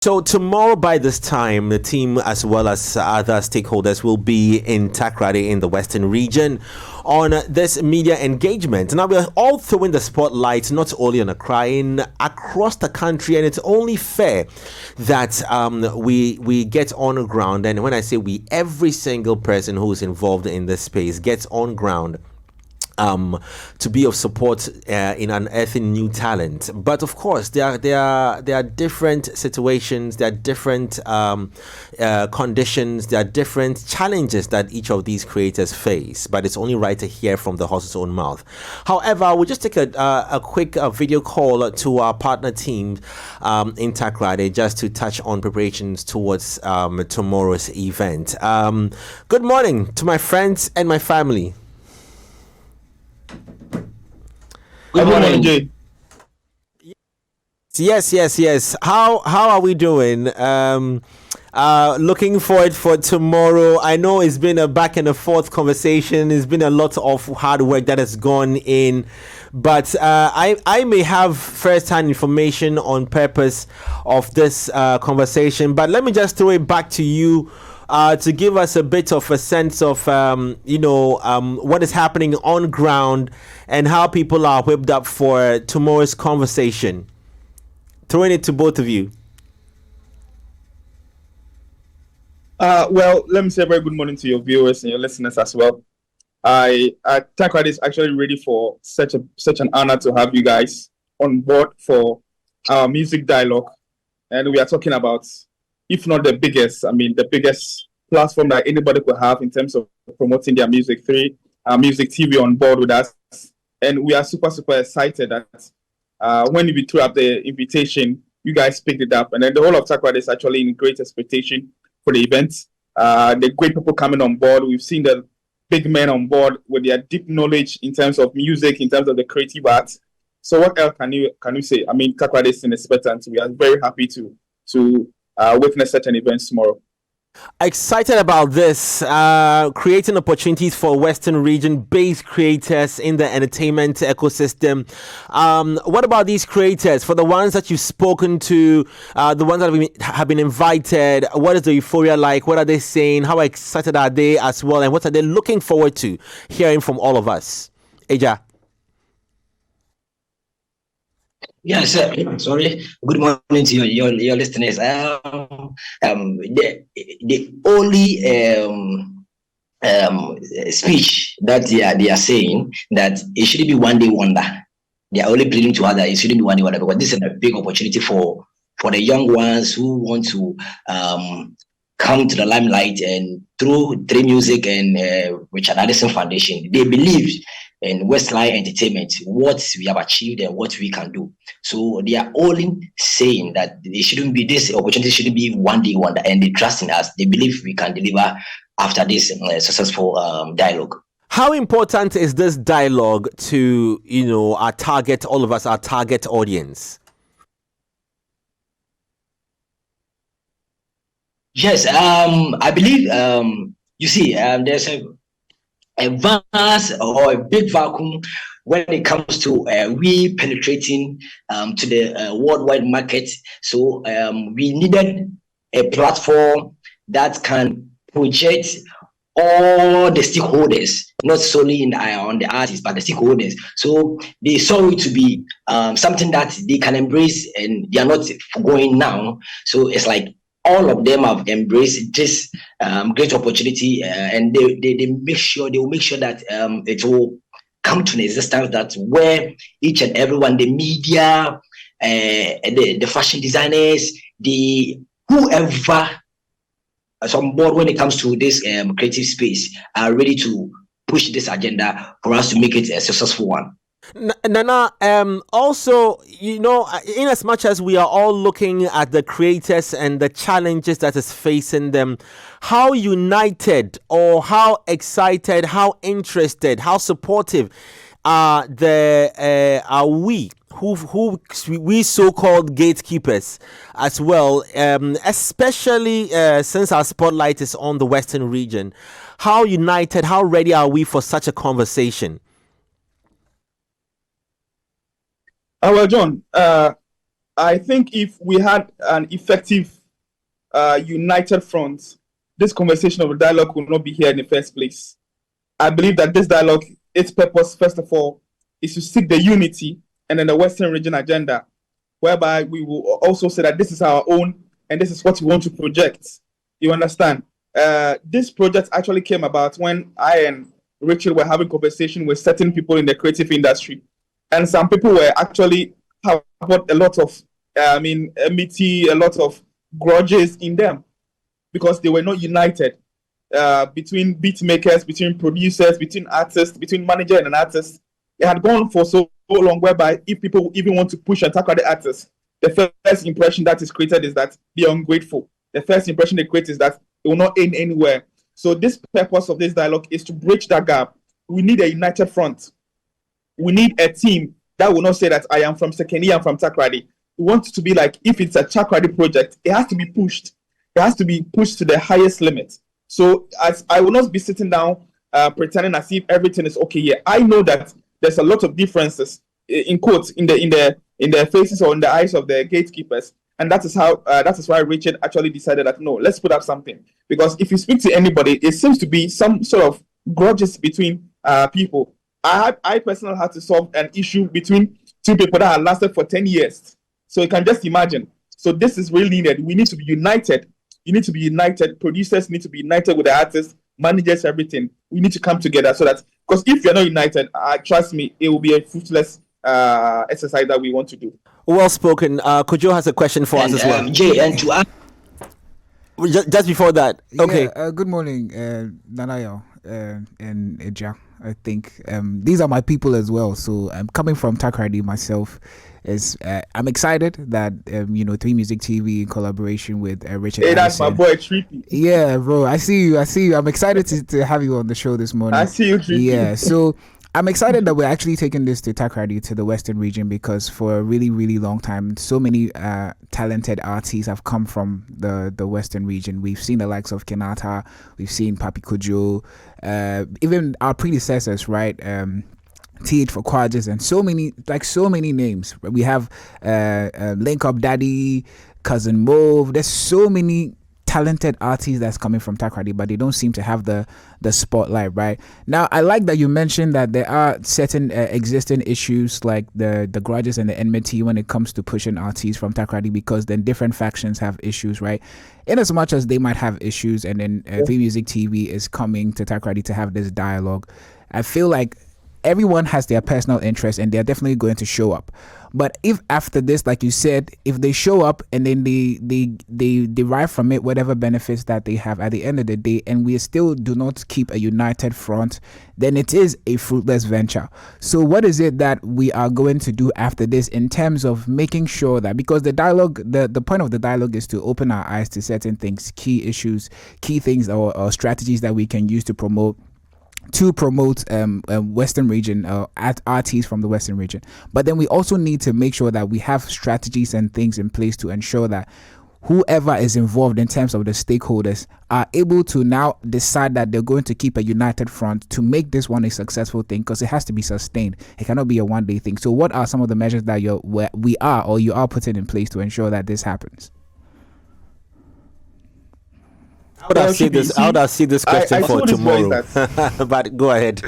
So tomorrow by this time, the team as well as other stakeholders will be in Takrady in the Western region on this media engagement. Now we're all throwing the spotlight not only on Accra, across the country, and it's only fair that we get on ground. And when I say we, every single person who is involved in this space gets on ground to be of support in unearthing new talent. But of course, there are different situations, there are different conditions, there are different challenges that each of these creators face. But it's only right to hear from the horse's own mouth. However, we'll just take a quick video call to our partner team in Takrady just to touch on preparations towards tomorrow's event. Good morning to my friends and my family. Good morning, Jay. Yes. How are we doing? Looking forward for tomorrow. I know it's been a back and forth conversation. It's been a lot of hard work that has gone in, but I may have first-hand information on purpose of this conversation. But let me just throw it back to you. To give us a bit of a sense of, what is happening on ground and how people are whipped up for tomorrow's conversation. Throwing it to both of you. Well, let me say a very good morning to your viewers and your listeners as well. Takrady is actually ready for such an honor to have you guys on board for our music dialogue. And we are talking about, if not the biggest platform that anybody could have in terms of promoting their music through music TV on board with us. And we are super, super excited that when we threw up the invitation, you guys picked it up. And then the whole of Takrady is actually in great expectation for the event. The great people coming on board. We've seen the big men on board with their deep knowledge in terms of music, in terms of the creative arts. So what else can you say? I mean, Takrady is in expectancy. We are very happy to witness such an event tomorrow. Excited about this, creating opportunities for Western region based creators in the entertainment ecosystem. What about these creators? For the ones that you've spoken to, the ones that have been invited, what is the euphoria like? What are they saying? How excited are they as well? And what are they looking forward to hearing from all of us? Eja. Yes, sorry. Good morning to your listeners. The only speech that they are saying that it shouldn't be one day wonder. They are only pleading to others. It shouldn't be one day wonder because this is a big opportunity for the young ones who want to come to the limelight and through music and Richard Addison Foundation. They believe in Westline Entertainment, what we have achieved and what we can do. So they are only saying that this opportunity shouldn't be one day wonder, and they trust in us. They believe we can deliver after this successful dialogue. How important is this dialogue to our target audience? Yes, I believe there's a vast or a big vacuum when it comes to we penetrating to the worldwide market. So we needed a platform that can project all the stakeholders, not solely on the artists, but the stakeholders. So they saw it to be something that they can embrace and they are not going now. So it's like all of them have embraced this great opportunity, and they will make sure that it will come to an existence that where each and everyone, the media, the fashion designers, whoever is on board when it comes to this creative space are ready to push this agenda for us to make it a successful one. Nana, also, in as much as we are all looking at the creators and the challenges that is facing them, how united or how excited, how interested, how supportive are we so-called gatekeepers as well, especially since our spotlight is on the Western region. How united, how ready are we for such a conversation? Well, John, I think if we had an effective, united front, this conversation of a dialogue will not be here in the first place. I believe that this dialogue, its purpose, first of all, is to seek the unity and then the Western region agenda, whereby we will also say that this is our own and this is what we want to project. You understand? This project actually came about when I and Richard were having conversation with certain people in the creative industry, and some people were actually have a lot of, enmity, a lot of grudges in them because they were not united, between beat makers, between producers, between artists, between manager and an artist. It had gone for so long whereby if people even want to push and tackle the artists, the first impression that is created is that they are ungrateful. The first impression they create is that it will not end anywhere. So this purpose of this dialogue is to bridge that gap. We need a united front. We need a team that will not say that I am from Sekeni, I'm from Takrady. We want it to be like, if it's a Takrady project, it has to be pushed. It has to be pushed to the highest limit. So as I will not be sitting down, pretending as if everything is okay here. I know that there's a lot of differences, in quotes, in the faces or in the eyes of the gatekeepers, and that is why Richard actually decided that no, let's put up something. Because if you speak to anybody, it seems to be some sort of grudges between people. I personally had to solve an issue between two people that had lasted for 10 years. So you can just imagine. So this is really needed. We need to be united. You need to be united. Producers need to be united with the artists, managers, everything. We need to come together so that, because if you're not united, trust me, it will be a fruitless exercise that we want to do. Well spoken. Kojo has a question for us as well. Jay, and to add, just before that, okay. Good morning, Nanayo and Eja. I think these are my people as well. So I'm coming from Takrady myself. I'm excited that Three Music TV in collaboration with Richard. Hey, that's my boy Trippy. Yeah, bro. I see you. I'm excited to have you on the show this morning. I see you, Trippy. Yeah. So I'm excited that we're actually taking this to Takrady, to the Western region, because for a really, really long time, so many talented artists have come from the Western region. We've seen the likes of Kenata, we've seen Papi Kojo, even our predecessors, right? TH for Quadras, and so many names. We have Link Up Daddy, Cousin Mauve. There's so many talented artists that's coming from Takrady, but they don't seem to have the spotlight, right? Now, I like that you mentioned that there are certain existing issues like the grudges and the enmity when it comes to pushing artists from Takrady, because then different factions have issues, right? In as much as they might have issues, and then Three Music TV is coming to Takrady to have this dialogue, I feel like everyone has their personal interest and they're definitely going to show up. But if after this, like you said, if they show up and then they derive from it whatever benefits that they have at the end of the day, and we still do not keep a united front, then it is a fruitless venture. So what is it that we are going to do after this in terms of making sure that, because the dialogue, the point of the dialogue is to open our eyes to certain things, key issues, key things or strategies that we can use to promote Western region, artists from the Western region. But then we also need to make sure that we have strategies and things in place to ensure that whoever is involved in terms of the stakeholders are able to now decide that they're going to keep a united front to make this one a successful thing, because it has to be sustained. It cannot be a one-day thing. So what are some of the measures that you are putting in place to ensure that this happens? How would I see this question for tomorrow? But go ahead.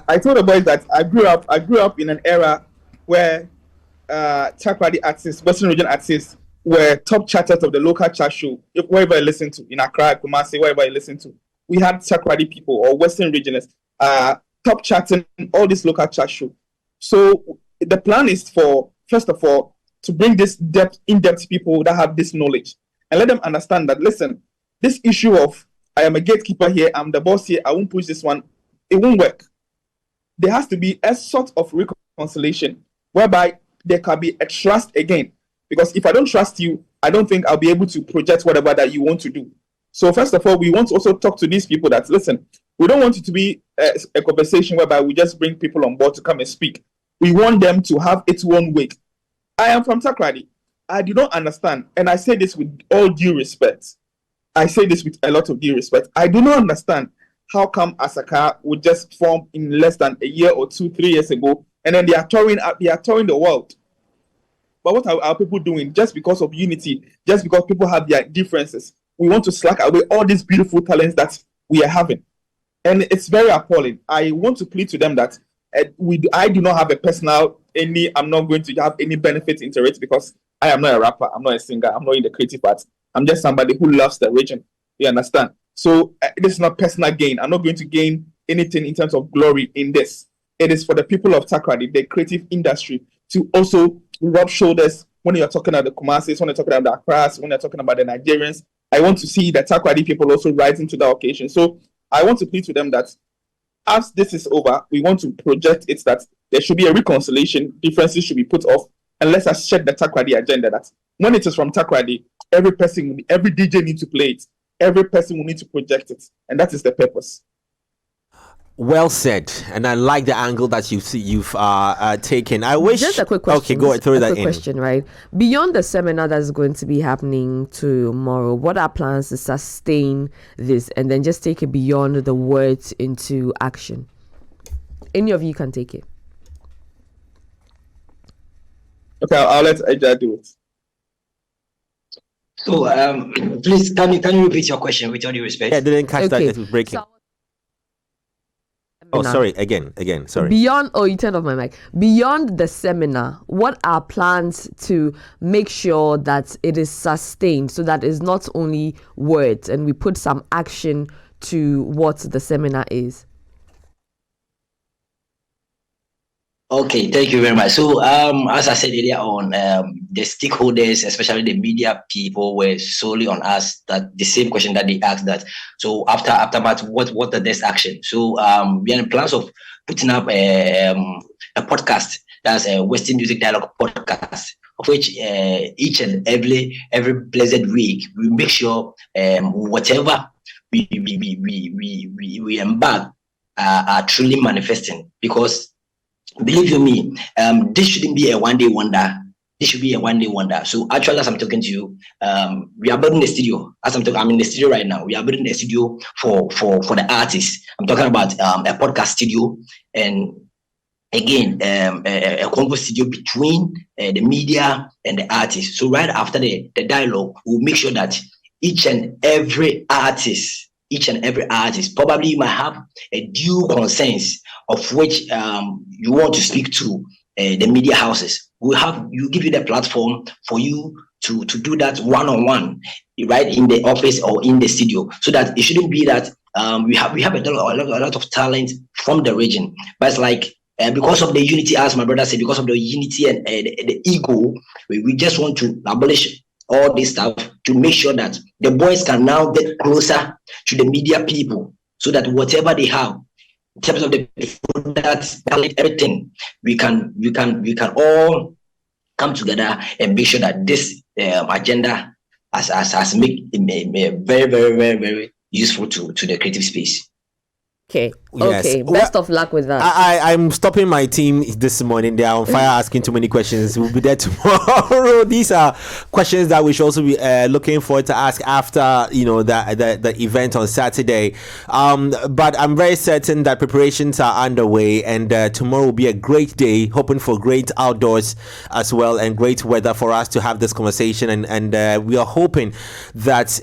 I told the boys that I grew up in an era where Takrady artists, Western region artists, were top chatters of the local chat show. Wherever I listen to, in Accra, Kumasi, wherever I listen to, we had Takrady people or Western regionalists top chatting all this local chat show. So the plan is for, first of all, to bring this in-depth people that have this knowledge and let them understand that, listen, this issue of I am a gatekeeper here, I'm the boss here, I won't push this one, it won't work. There has to be a sort of reconciliation whereby there can be a trust again. Because if I don't trust you, I don't think I'll be able to project whatever that you want to do. So first of all, we want to also talk to these people that, listen, we don't want it to be a conversation whereby we just bring people on board to come and speak. We want them to have its own weight. I am from Takrady. I do not understand, and I say this with all due respect. I say this with a lot of due respect. I do not understand how come Asaka would just form in less than a year or 2-3 years ago, and then they are touring the world. But what are our people doing? Just because of unity, just because people have their differences, we want to slack away all these beautiful talents that we are having. And it's very appalling. I want to plead to them that I do not have a personal I'm not going to have any benefit into it because I am not a rapper, I'm not a singer, I'm not in the creative arts. I'm just somebody who loves the region. You understand? So this is not personal gain. I'm not going to gain anything in terms of glory in this. It is for the people of Takoradi, the creative industry, to also rub shoulders when you're talking about the Kumasis, when you're talking about the Accras, when you're talking about the Nigerians. I want to see the Takoradi people also rising to the occasion. So I want to plead to them that as this is over, we want to project it that there should be a reconciliation, differences should be put off, and let us check the Takoradi agenda that when it is from Takoradi, every DJ needs to play it. Every person will need to project it. And that is the purpose. Well said, and I like the angle that you've taken. I wish just a quick question. Okay, go through that. Question, right? Beyond the seminar that's going to be happening tomorrow, what are plans to sustain this and then just take it beyond the words into action? Any of you can take it. Okay, I'll let Eja do it. So, please, can you repeat your question with all due respect? Yeah, I didn't catch that. It was breaking. Sorry. Again. Sorry. You turned off my mic. Beyond the seminar, what are plans to make sure that it is sustained so that it's not only words and we put some action to what the seminar is? Okay, thank you very much. So, as I said earlier on, the stakeholders, especially the media people, were solely on us. That the same question that they asked that. So after what the next action? So we are in plans of putting up a podcast. That's a Western Music Dialogue podcast, of which each and every blessed week we make sure whatever we embark are truly manifesting, because believe you me, this shouldn't be a one-day wonder. This should be a one-day wonder. So actually, as I'm talking to you, we are building a studio. I'm in the studio right now. We are building a studio for the artists. I'm talking about a podcast studio, and again, a convo studio between the media and the artists. So right after the dialogue, we'll make sure that each and every artist, probably you might have a due consensus of which you want to speak to the media houses. You give you the platform for you to do that one-on-one, right in the office or in the studio, so that it shouldn't be that we have a lot of talent from the region, but it's like because of the unity, as my brother said, because of the unity and the ego, we just want to abolish all this stuff to make sure that the boys can now get closer to the media people, so that whatever they have in terms of the that everything, we can all come together and make sure that this agenda has made very, very, very, very useful to the creative space. Okay. Yes. Okay. Best of luck with that. I'm stopping my team this morning. They are on fire asking too many questions. We'll be there tomorrow. These are questions that we should also be looking forward to ask after the event on Saturday. But I'm very certain that preparations are underway, and tomorrow will be a great day. Hoping for great outdoors as well and great weather for us to have this conversation. And we are hoping that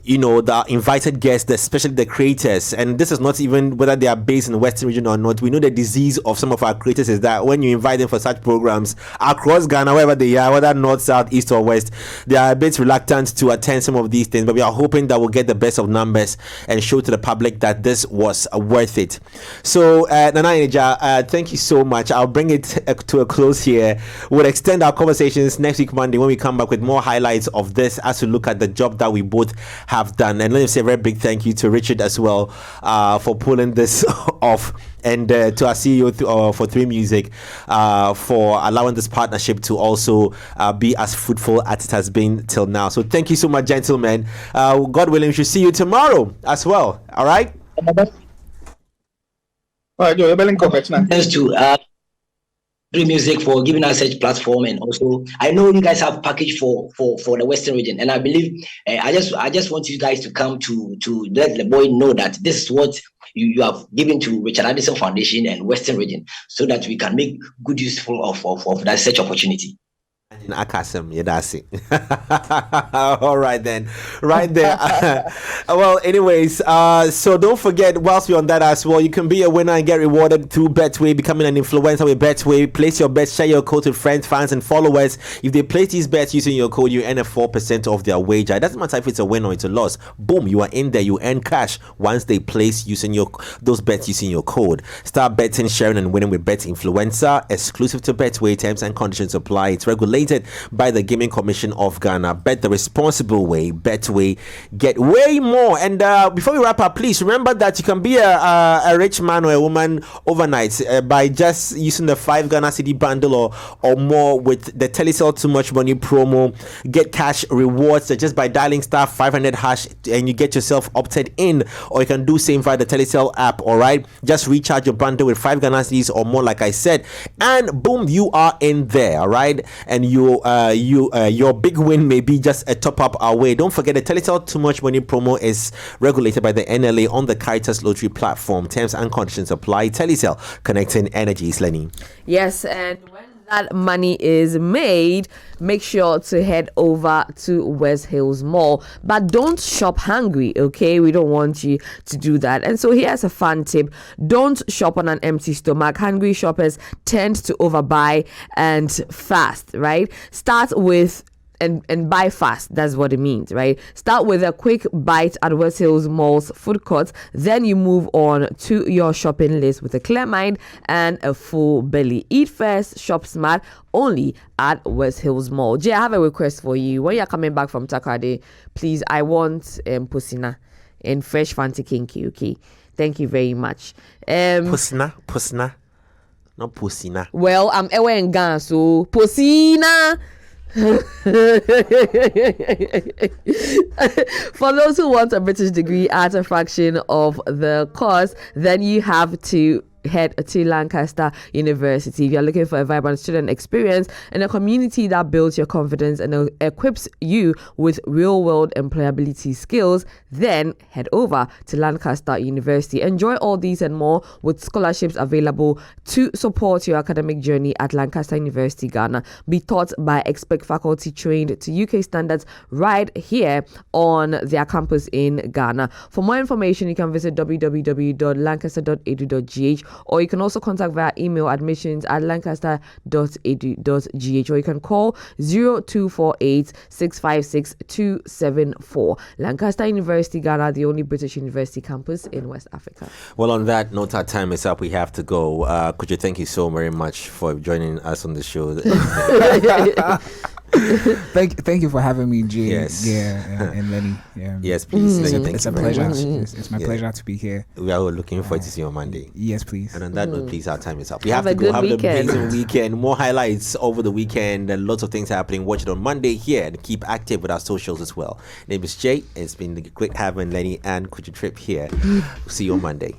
the invited guests, especially the creators, and this is not even whether they are based in the Western region or not. We know the disease of some of our creators is that when you invite them for such programs across Ghana, wherever they are, whether north, south, east, or west, they are a bit reluctant to attend some of these things. But we are hoping that we'll get the best of numbers and show to the public that this was worth it. So, Nana Eja, thank you so much. I'll bring it to a close here. We'll extend our conversations next week, Monday, when we come back with more highlights of this as we look at the job that we both have done. And let me say a very big thank you to Richard as well for pulling this off, and to our CEO for 3 Music for allowing this partnership to also be as fruitful as it has been till now. So thank you so much, gentlemen. God willing, we should see you tomorrow as well. All right? Thanks to 3 Music for giving us such platform, and also I know you guys have package for the Western region, and I believe I just want you guys to come to let the boy know that this is what you have given to Richard Addison Foundation and Western region, so that we can make good useful of that such opportunity. In Akasem, yeah, that's it. All right then, right there. Well, anyways, so don't forget, whilst we're on that as well, you can be a winner and get rewarded through Betway, becoming an influencer with Betway. Place your bets, share your code with friends, fans, and followers. If they place these bets using your code, you earn a 4% of their wager. It doesn't matter if it's a win or it's a loss. Boom, you are in there. You earn cash once they place using those bets using your code. Start betting, sharing, and winning with Bet Influencer. Exclusive to Betway. Terms and conditions apply. It's regulated by the Gaming Commission of Ghana. Bet the responsible way. Betway. Get way more. And before we wrap up, please remember that you can be a rich man or a woman overnight by just using the 5 Ghana City bundle or more with the Telecel Too Much Money promo. Get cash rewards just by dialing star 500 hash and you get yourself opted in, or you can do same via the Telecel app. All right, just recharge your bundle with 5 Ghana Cities or more, like I said, and boom, you are in there. All right, and your big win may be just a top up away. Don't forget the Telecel Too Much Money promo is regulated by the NLA on the Caritas Lottery platform. Terms and conditions apply. Telecel, connecting energies. Lenny. Yes, and when that money is made, make sure to head over to West Hills Mall, but don't shop hungry, okay? We don't want you to do that. And so here's a fun tip: don't shop on an empty stomach. Hungry shoppers tend to overbuy and fast, right? Start with and buy fast. That's what it means, right? Start with a quick bite at West Hills Mall's food court. Then you move on to your shopping list with a clear mind and a full belly. Eat first, shop smart, only at West Hills Mall. Jay, I have a request for you. When you're coming back from Takrady, please, I want Pusina and fresh Fanti Kinky, okay? Thank you very much. Pusina, not Pusina. Well, I'm Ewe and Gan, so Pusina. For those who want a British degree at a fraction of the cost, then you have to head to Lancaster University. If you're looking for a vibrant student experience and a community that builds your confidence and equips you with real-world employability skills, then head over to Lancaster University. Enjoy all these and more with scholarships available to support your academic journey at Lancaster University, Ghana. Be taught by expert faculty trained to UK standards right here on their campus in Ghana. For more information, you can visit www.lancaster.edu.gh, or you can also contact via email admissions@lancaster.edu.gh, or you can call 0248 656 274. Lancaster University, Ghana, the only British university campus in West Africa. Well, on that note, our time is up. We have to go. Could you thank you so very much for joining us on the show? Thank you for having me, Jay. Yes. Yeah, and Lenny. Yeah. Yes, please. Lenny, It's a pleasure. It's my pleasure to be here. We are looking forward to see you on Monday. Yes, please. And on that note, please, our time is up. We Have have a to go. good Have weekend. an amazing weekend. More highlights over the weekend and lots of things happening. Watch it on Monday here and keep active with our socials as well. Name is Jay. It's been great having Lenny and Kuji Trip here. See you on Monday.